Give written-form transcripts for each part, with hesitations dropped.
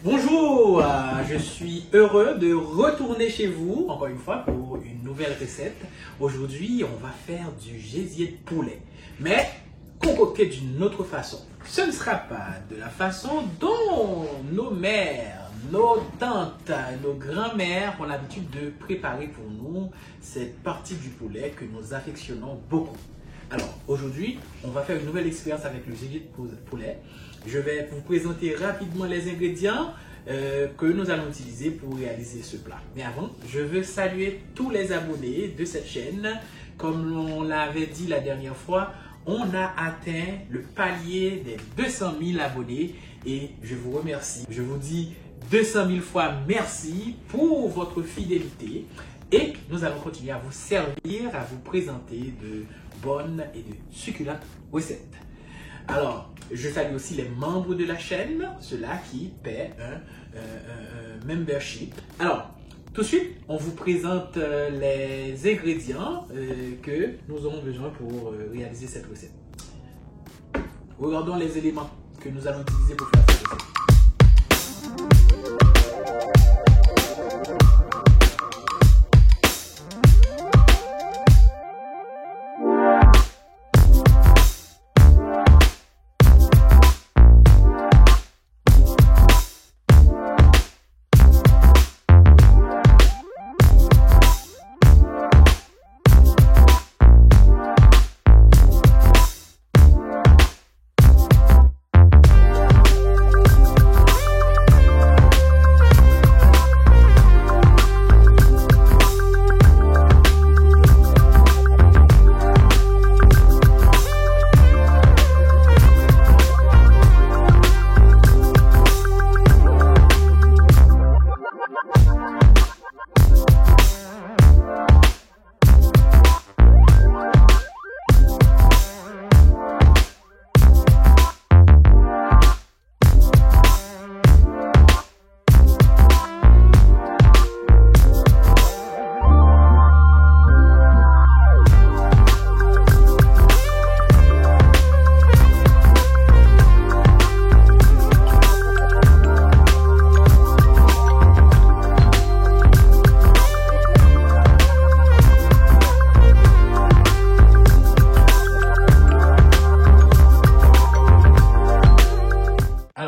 Bonjour, je suis heureux de retourner chez vous, encore une fois, pour une nouvelle recette. Aujourd'hui, on va faire du gésier de poulet, mais concocté d'une autre façon. Ce ne sera pas de la façon dont nos mères, nos tantes, nos grands-mères ont l'habitude de préparer pour nous cette partie du poulet que nous affectionnons beaucoup. Alors, aujourd'hui, on va faire une nouvelle expérience avec le gésier de poulet. Je vais vous présenter rapidement les ingrédients que nous allons utiliser pour réaliser ce plat. Mais avant, je veux saluer tous les abonnés de cette chaîne. Comme on l'avait dit la dernière fois, on a atteint le palier des 200 000 abonnés et je vous remercie. Je vous dis 200 000 fois merci pour votre fidélité et nous allons continuer à vous servir, à vous présenter de bonnes et de succulentes recettes. Alors, je salue aussi les membres de la chaîne, ceux-là qui paient un membership. Alors, tout de suite, on vous présente les ingrédients que nous aurons besoin pour réaliser cette recette. Regardons les éléments que nous allons utiliser pour faire cette recette.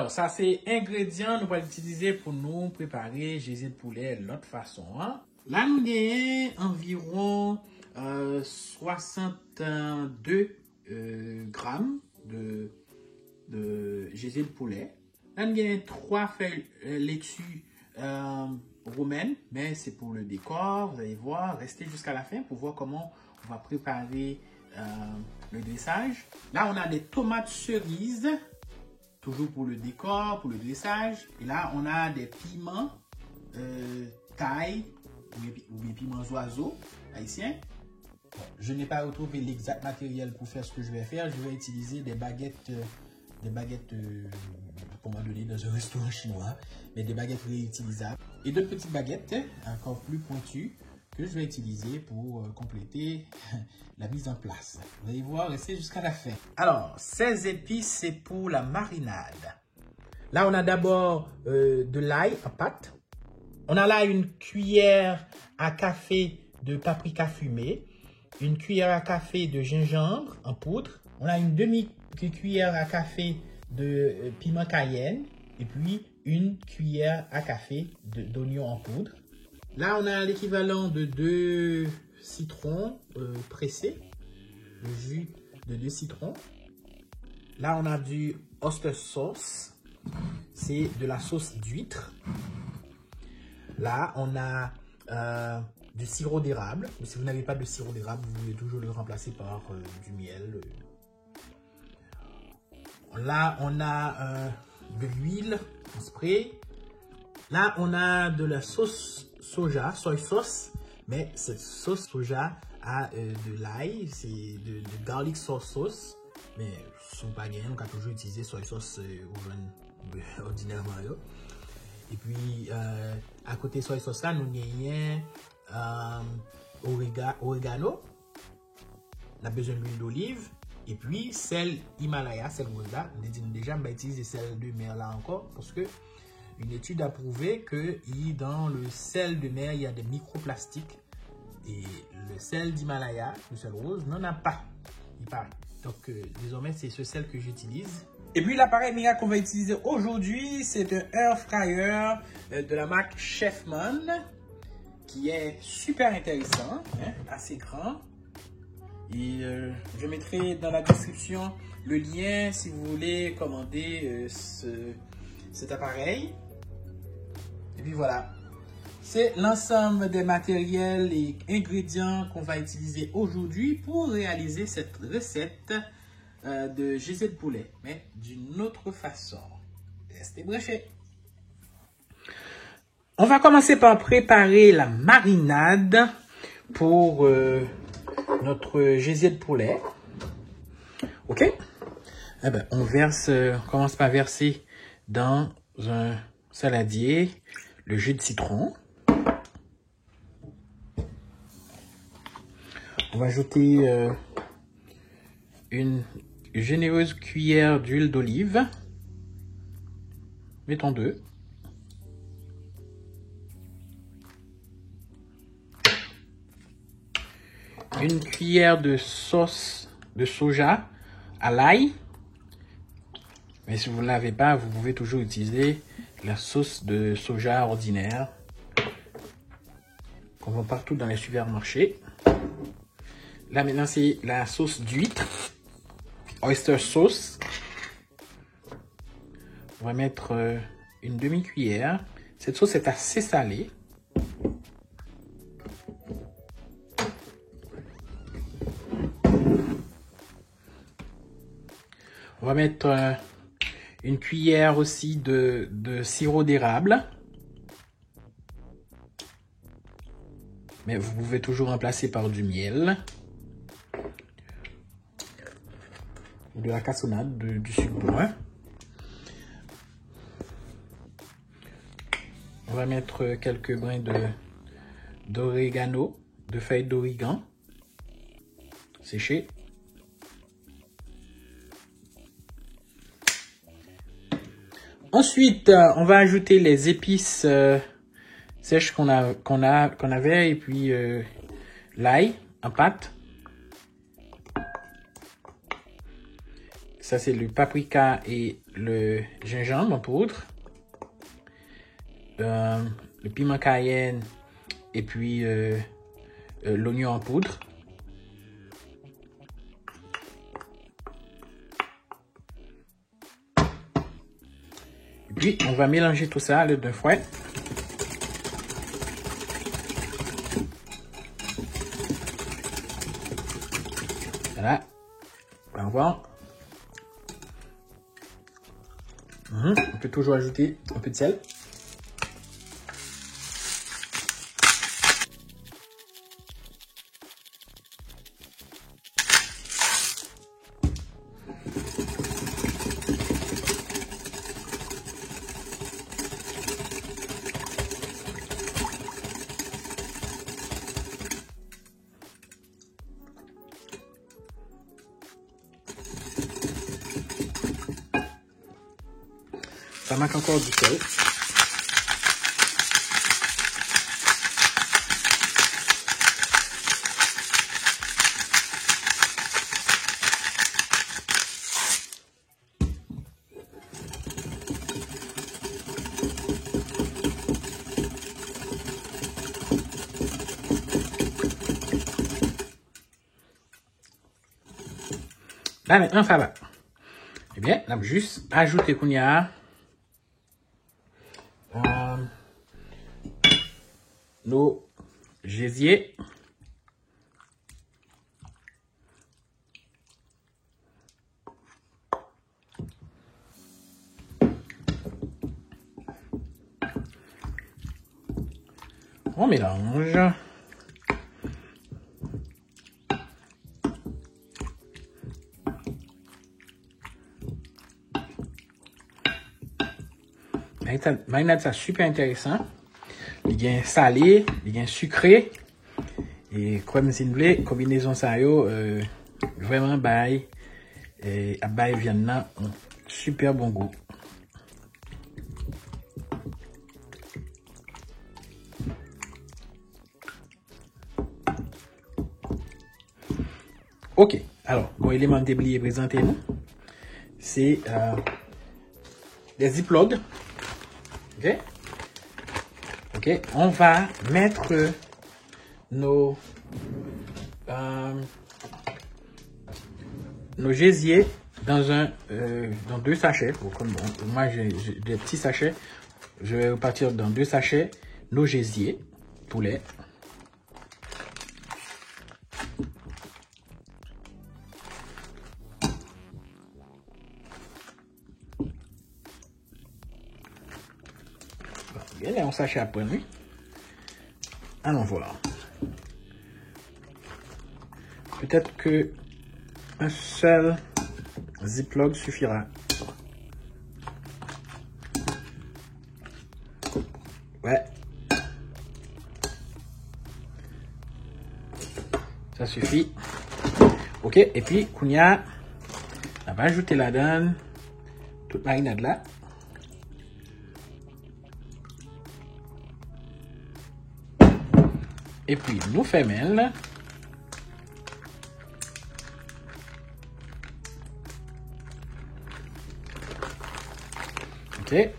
Ça, c'est ingrédients nous allons utiliser pour nous préparer gésier de poulet de l'autre façon. Hein. Là, nous avons environ 62 grammes de gésier de poulet. Là, nous avons 3 feuilles laitue romaines, mais c'est pour le décor. Vous allez voir, restez jusqu'à la fin pour voir comment on va préparer le dressage. Là, on a des tomates cerises. Toujours pour le décor, pour le dressage. Et là, on a des piments taille ou des piments oiseaux haïtiens. Bon, je n'ai pas retrouvé l'exact matériel pour faire ce que je vais faire. Je vais utiliser des baguettes commandées dans un restaurant chinois, mais des baguettes réutilisables. Et d'autres petites baguettes encore plus pointues que je vais utiliser pour compléter la mise en place. Vous allez voir, restez jusqu'à la fin. Alors, ces épices, c'est pour la marinade. Là, on a d'abord de l'ail en pâte. On a là une cuillère à café de paprika fumé, une cuillère à café de gingembre en poudre. On a une demi-cuillère à café de piment cayenne et puis une cuillère à café d'oignon en poudre. Là, on a l'équivalent de 2 citrons pressés, le jus de 2 citrons. Là, on a du oyster sauce, c'est de la sauce d'huître. Là, on a du sirop d'érable. Si vous n'avez pas de sirop d'érable, vous pouvez toujours le remplacer par du miel. Là, on a de l'huile en spray. Là, on a de la sauce soja, soy sauce, mais cette sauce soja a de l'ail, c'est de garlic sauce, mais son pas gagné, on a toujours utilisé soy sauce ordinairement. Et puis, à côté soy sauce là, nous avons oregano, on a besoin d'huile d'olive, et puis sel Himalaya, sel rose là, on a dit déjà, on va utiliser sel de mer là encore, parce que une étude a prouvé que dans le sel de mer, il y a des microplastiques. Et le sel d'Himalaya, le sel rose, n'en a pas, il paraît. Donc, désormais, c'est ce sel que j'utilise. Et puis, l'appareil miracle qu'on va utiliser aujourd'hui, c'est un air fryer de la marque Chefman, qui est super intéressant, hein, assez grand. Et je mettrai dans la description le lien si vous voulez commander cet appareil. Et puis voilà, c'est l'ensemble des matériels et ingrédients qu'on va utiliser aujourd'hui pour réaliser cette recette de gésier de poulet, mais d'une autre façon. Restez branchés. On va commencer par préparer la marinade pour notre gésier de poulet. Ok? Eh ben, on commence par verser dans un saladier le jus de citron. On va ajouter une généreuse cuillère d'huile d'olive. Mettons 2. Une cuillère de sauce de soja à l'ail. Mais si vous ne l'avez pas, vous pouvez toujours utiliser la sauce de soja ordinaire qu'on vend partout dans les supermarchés. Là maintenant c'est la sauce d'huître, oyster sauce. On va mettre une demi-cuillère. Cette sauce est assez salée. On va mettre une cuillère aussi de sirop d'érable. Mais vous pouvez toujours remplacer par du miel. Ou de la cassonade, du sucre brun. On va mettre quelques brins d'orégano, de feuilles d'origan séchées. Ensuite, on va ajouter les épices sèches qu'on avait et puis l'ail en pâte. Ça, c'est le paprika et le gingembre en poudre. Le piment cayenne et puis l'oignon en poudre. Et puis, on va mélanger tout ça à l'aide d'un fouet. Voilà. On va voir. On peut toujours ajouter un peu de sel. Ça manque encore du sel. Là maintenant ça va. Eh bien, on a juste ajouté qu'on y a nos gésiers. On mélange. Marinade, c'est super intéressant. Il y a salé, il y a sucré. Et comme si vous voulez, combinaison ça yo, vraiment bail. Et à bail viande un super bon goût. Ok, alors, bon élément de oublié présenter nous, c'est des ziplocs. Ok, ok, on va mettre nos gésiers dans dans 2 sachets. Moi j'ai des petits sachets. Je vais repartir dans 2 sachets nos gésiers poulet. Bien, là on sachet après lui. Allons voir. Peut-être que un seul ziploc suffira. Ouais. Ça suffit. Ok, et puis, Kounia, on va ajouter la donne, toute marinade là. Et puis, nous faisons. Ok.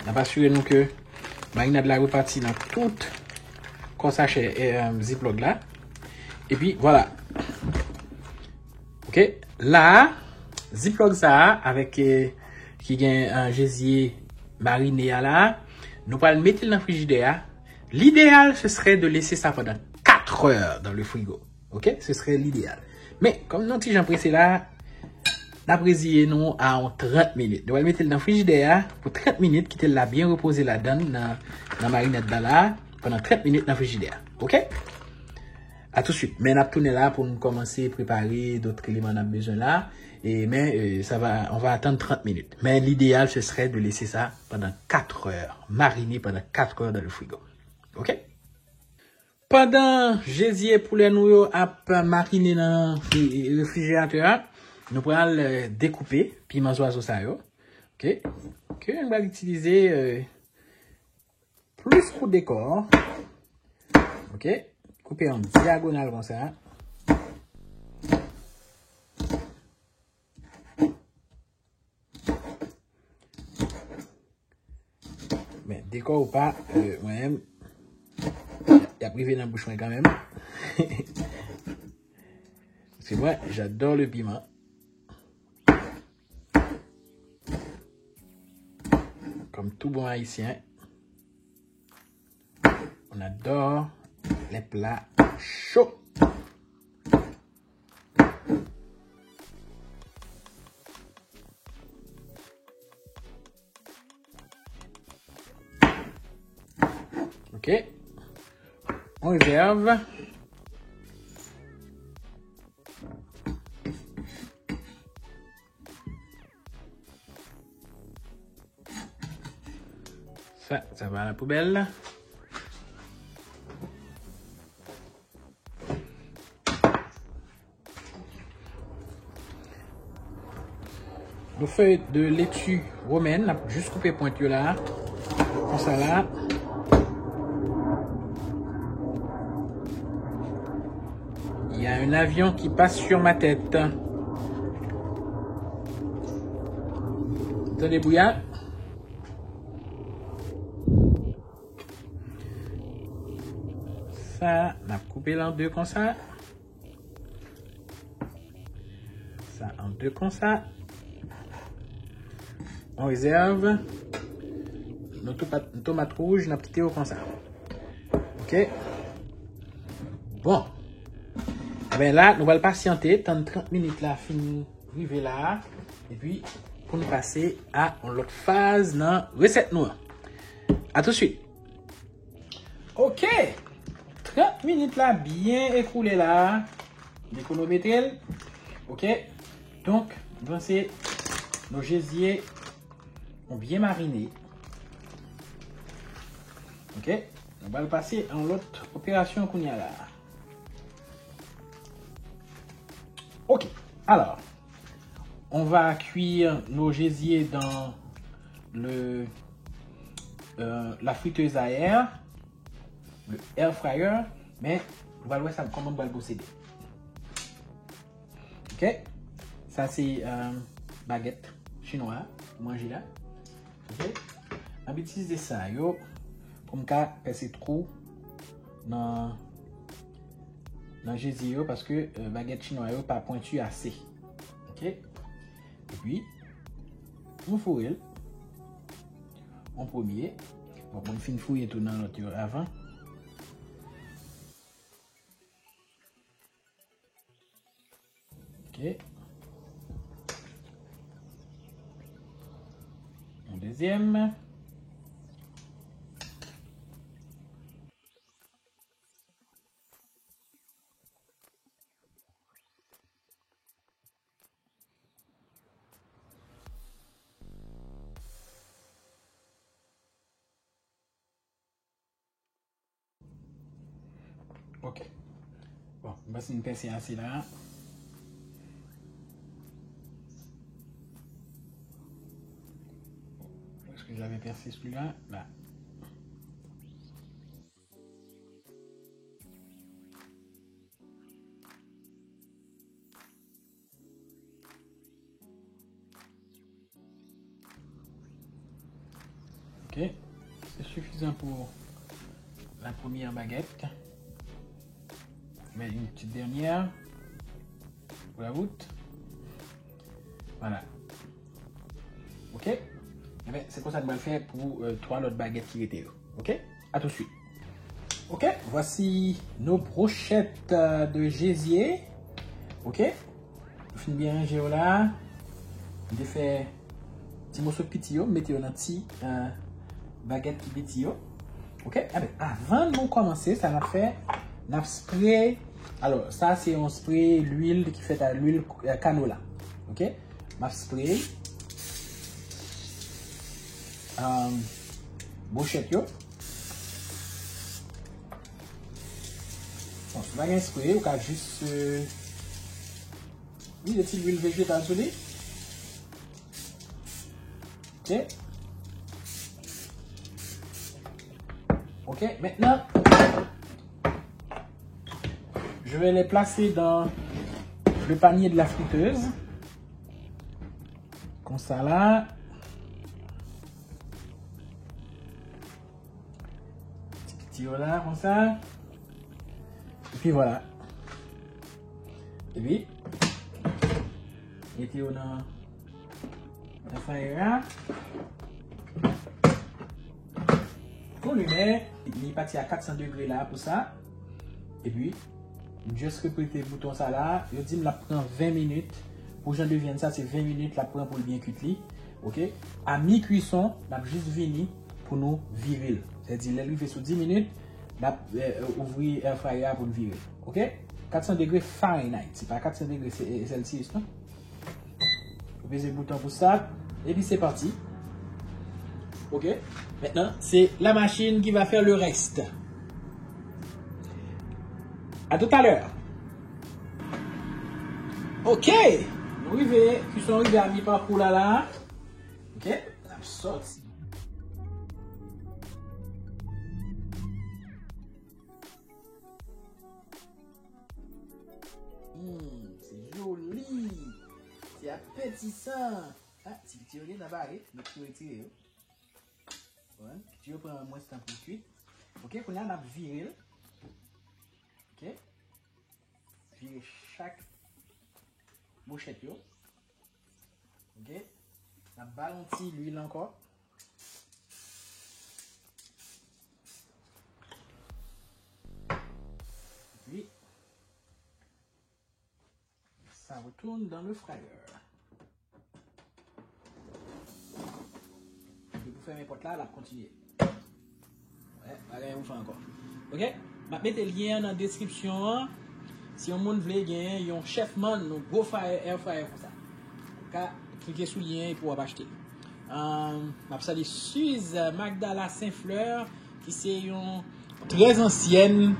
On va assurer nous que marinade la repartie dans tout qu'on sachet et ziploc là. Et puis voilà. Ok. Là, ziploc ça avec qui gagne un gésier mariné à là, nous allons le mettre dans le frigidaire. L'idéal ce serait de laisser ça pendant 4 heures dans le frigo. Ok, ce serait l'idéal. Mais comme nous si j'en pressé là, d'après nous à 30 minutes. Nous allons mettre dans le frigidaire pour 30 minutes, quitter la bien reposer la donne dans la marinade là pendant 30 minutes dans le frigidaire. Ok? À tout de suite. Mais on va tourner là pour nous commencer à préparer d'autres éléments qu'on a besoin là. Mais on va attendre 30 minutes. Mais l'idéal, ce serait de laisser ça pendant 4 heures. Mariner pendant 4 heures dans le frigo. Ok? Pendant gésier poulet nous a mariné dans le réfrigérateur, nous pourrons le découper, piment oiseau ça yo. Ok? Ok, on va l'utiliser plus pour décor. Ok? Couper en diagonale comme ça. Mais décor ou pas, moi-même, il y a privé dans la bouche quand même. Parce que moi, j'adore le piment. Comme tout bon haïtien, on adore les plats chauds. Ok. On réserve. Ça va à la poubelle. Nos feuilles de laitue romaine, là, juste couper pointilleux là. Comme ça là. Il y a un avion qui passe sur ma tête. Attendez, bouillard. Ça, on a coupé en 2 comme ça. Ça en 2 comme ça. On réserve. Nos tomates rouges, on a quitté comme ça. Ok. Bon. Et bien là, nous allons patienter. Tant 30 minutes là, fini, arriver là. Et puis, pour nous passer à l'autre phase dans la recette noire. À tout de suite. Ok. 30 minutes là, bien écoulé là. L'économétrie. Ok. Donc, pensez, nos gésiers ont bien mariné. Ok. On va le passer en l'autre opération qu'on y a là. Ok. Alors, on va cuire nos gésiers dans la friteuse à air, le air fryer, mais on va voir ça comment on va le procéder. Ok. Ça, c'est baguette chinoise. Manger là. Ok. On va utiliser ça, yo. Pour me passer trop dans jésus parce que baguette chinoise yo pas pointu assez. Ok. Et puis, on fourre en premier. Bon, on finit fouiller tout dans l'autre avant. Ok. Un deuxième. Ok. Bon, on va une pince assez là. Est-ce que j'avais percé celui-là? Là. Ok. C'est suffisant pour la première baguette. Mais une petite dernière pour la route. Voilà. Ok. Eh bien, c'est comme ça que je vais le faire pour 3 autres baguettes qui étaient là. Ok. À tout de suite. Ok. Voici nos brochettes de gésier. Ok. Vous finissez bien ranger là. Vous fait petit morceau de petit, mettez dans petit baguette qui petit. Ok. Eh bien, avant de commencer, ça va faire un spray. Alors, ça, c'est un spray, l'huile qui fait à l'huile canola. Ok? Ma spray. Brochette, yo. Bon, si vous avez un spray, vous pouvez juste. Oui, des petites huiles végétales sur lui. Ok? Ok, maintenant. Je vais les placer dans le panier de la friteuse. Comme ça là. Petit là, comme ça. Et puis voilà. Et puis, mettez dans la frire. On lui met, il est parti à 400 degrés là pour ça. Et puis, juste répéter le bouton ça là. Je dis, la prend 20 minutes. Pour que j'en devienne ça, c'est 20 minutes la prend pour le bien cuit. Ok? À mi-cuisson, on a juste vini pour nous virer. C'est-à-dire, il fait sur 10 minutes, on a ouvrir air fryer pour le virer. Ok? 400 degrés Fahrenheit. C'est pas 400 degrés Celsius, non? Vous pesez le bouton pour ça. Et puis, c'est parti. Ok? Maintenant, c'est la machine qui va faire le reste. À tout à l'heure. Ok. Nous arrivons. Cuisson arrivée à mi-parcours là. Ok. On a sorti. C'est joli. C'est appétissant. Ah, si tu veux d'abord, tu peux retirer. Ouais. Tu veux prendre moins de temps pour cuire. Ok. On a viré. Ok. Virer chaque brochette. Ok. On a balancé l'huile encore. Puis, ça retourne dans le fryer. Vous fermez la porte là, la continuer. Ouais, allez, vous faites encore. Ok? Je vais mettre le lien dans la description. Si on veut gagner un chef-man, un gros air fryer comme ça. Donc, cliquez sur le lien pour acheter. Je salue Suze Magdala Saint-Fleur, qui c'est une très ancienne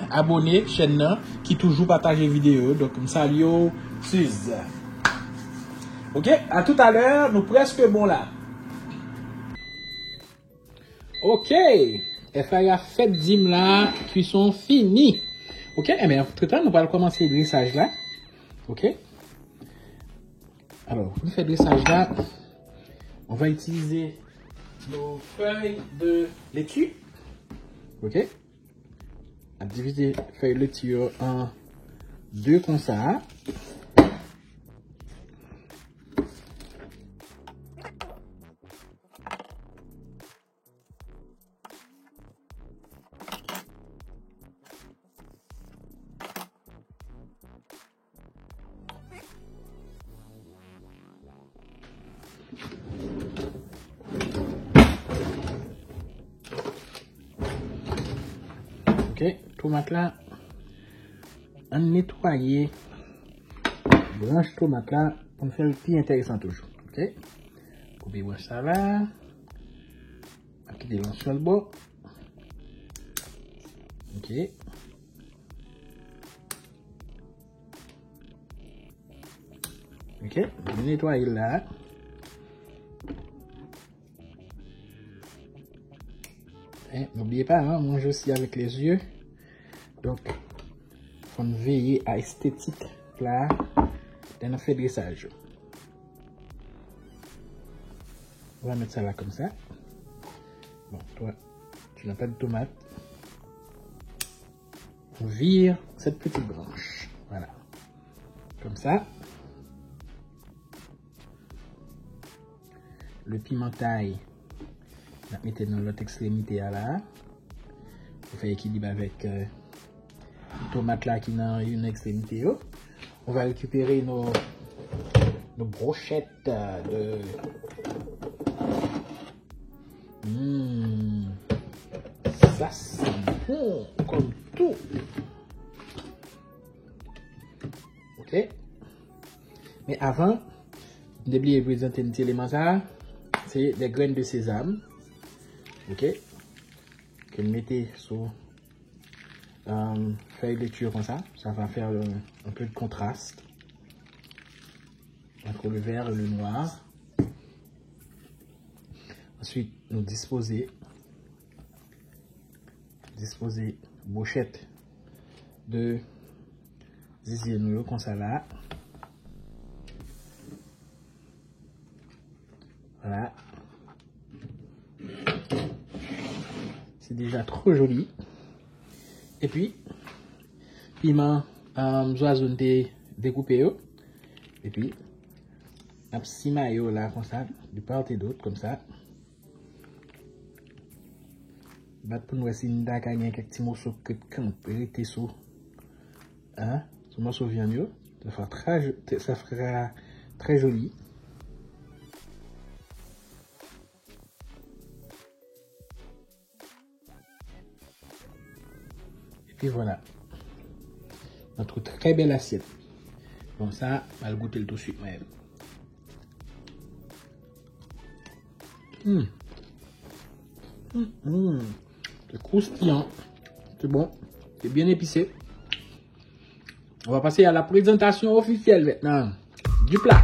abonnée chaîne qui toujours partage les vidéos. Donc, je salue Suze. Ok, à tout à l'heure, nous presque bon là. Ok, FIA fait dim là, cuisson fini. Ok, eh bien, entre temps, nous allons commencer le dressage là. Ok, Alors, pour faire le dressage là, on va utiliser nos feuilles de laitue. Ok? On va diviser les feuilles de laitue en deux comme ça. Ok, tomate là, on nettoyer branche tomate là pour faire le plus intéressant toujours. Ok, couper ça là, appliquer l'eau sur le bord. Ok, ok, je nettoie là. N'oubliez pas, hein, on mange aussi avec les yeux. Donc, il faut veiller à l'esthétique là dans notre dressage. On va mettre ça là comme ça. Bon, toi, tu n'as pas de tomate. On vire cette petite branche. Voilà. Comme ça. Le pimentail. On va mettre dans l'autre extrémité là. On fait équilibre avec les tomates là qui dans une extrémité. On va récupérer nos brochettes de. Ça c'est bon comme tout. Ok. Mais avant, n'oubliez pas de présenter un petit élément ça. C'est des graines de sésame. Ok, que vous mettez sur feuille de laitue comme ça va faire un peu de contraste entre le vert et le noir. Ensuite, nous disposer brochette de zizi nouilles comme ça là. Voilà. C'est déjà trop joli. Et puis, piment zoazon découpé. Et puis, un petit maillot là, comme ça, de part et d'autre, comme ça. Battre pour nous essayer de gagner quelques petits morceaux que camper sous. Hein? Ce morceau vient mieux. Ça fera très joli. Et voilà, notre très belle assiette. Bon, ça, on va le goûter tout de suite même. C'est croustillant, c'est bon, c'est bien épicé. On va passer à la présentation officielle maintenant du plat.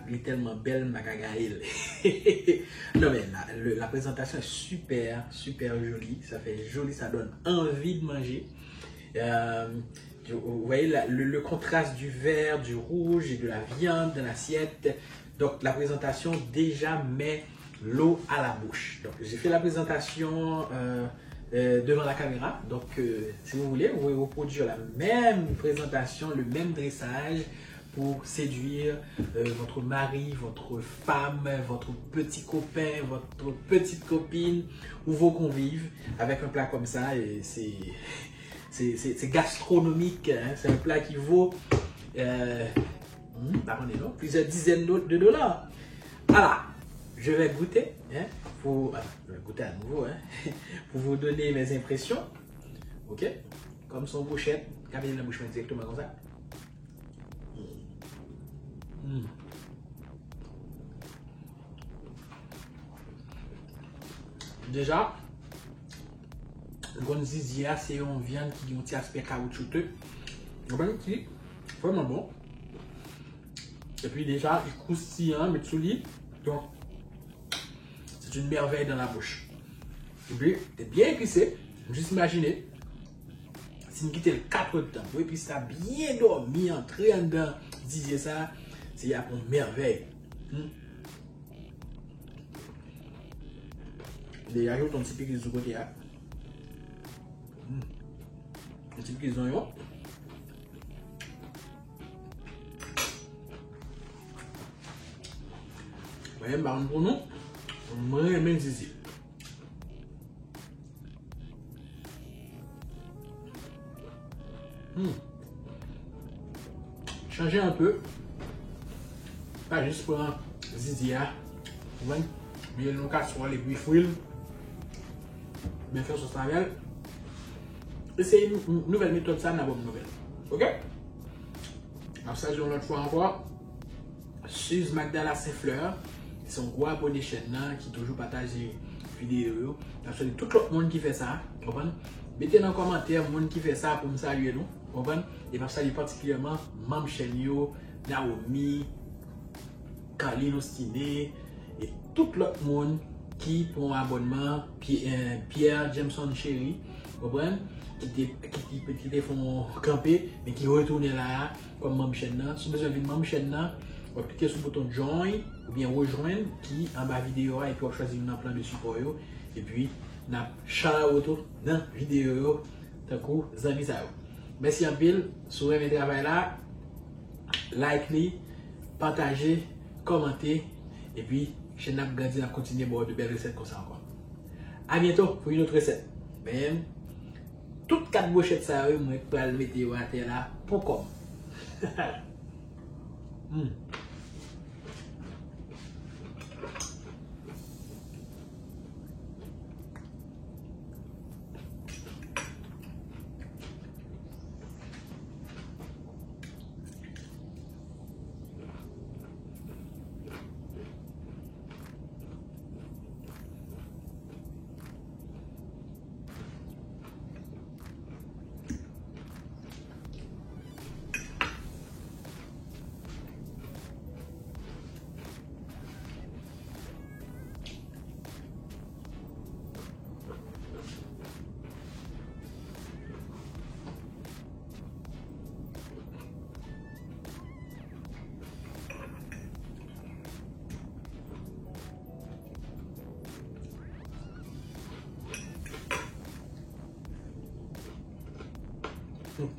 elle est tellement belle, ma gagaïle. Non, mais la présentation est super, super jolie. Ça fait joli, ça donne envie de manger. Vous voyez le contraste du vert, du rouge et de la viande dans l'assiette. Donc, la présentation déjà met l'eau à la bouche. Donc, j'ai fait la présentation devant la caméra. Donc, si vous voulez, vous pouvez reproduire la même présentation, le même dressage pour séduire votre mari, votre femme, votre petit copain, votre petite copine ou vos convives avec un plat comme ça. Et c'est gastronomique. Hein? C'est un plat qui vaut plusieurs dizaines de dollars. Voilà, je vais goûter. Hein? Je vais goûter à nouveau hein? Pour vous donner mes impressions. Ok? Comme son bouchette. Camille la bouche exactement comme ça. Déjà, le gonzizia, c'est une viande qui a un petit aspect caoutchouteux. Vraiment bon. Et puis déjà, il est croustillant, mais tout lit. Donc, c'est une merveille dans la bouche. Et puis, c'est bien épicé. Juste imaginer, si vous quittez le 4 temps, et puis ça bien dormi, entré en dedans, disiez ça, c'est une merveille. Déjà, j'ai un petit peu de côté. Un petit peu de oignon. Vous voyez, pour nous, on va même ici. Changer un peu. Pas juste pour un zizia. Vous voyez, mais il y a une casserole et puis fruits. Bien faire sur sa velle. Et c'est une nouvelle méthode, ça, une bonne nouvelle. Ok? Alors, ça, une autre fois encore. Suze Magdala Saint-Fleur. C'est un gros abonné chaîne qui toujours partage vidéo. Je tout le monde qui fait ça. Mettez dans les commentaires le monde qui fait ça pour me saluer nous. Et pour saluer particulièrement Mam Chenio, Naomi, Carlino Stiné et tout l'autre monde qui prend un abonnement, Pierre Jameson Chéri, qui te font camper, mais qui retournent là comme Mam Chenna. Si vous avez besoin de Mam Chenna, vous cliquez sur le bouton Join ou bien rejoindre qui en bas vidéo et puis vous choisissez un plan de support et puis vous avez shout-out dans la vidéo. Merci en pile, sur le travail là, like, partagez, commentez et puis chaîne a grandi à continuer de belles recettes comme ça encore. A bientôt pour une autre recette. Même toutes 4 brochettes ça, moi je vais le mettre à terre là pour comme.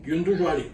Ils ont toujours allé.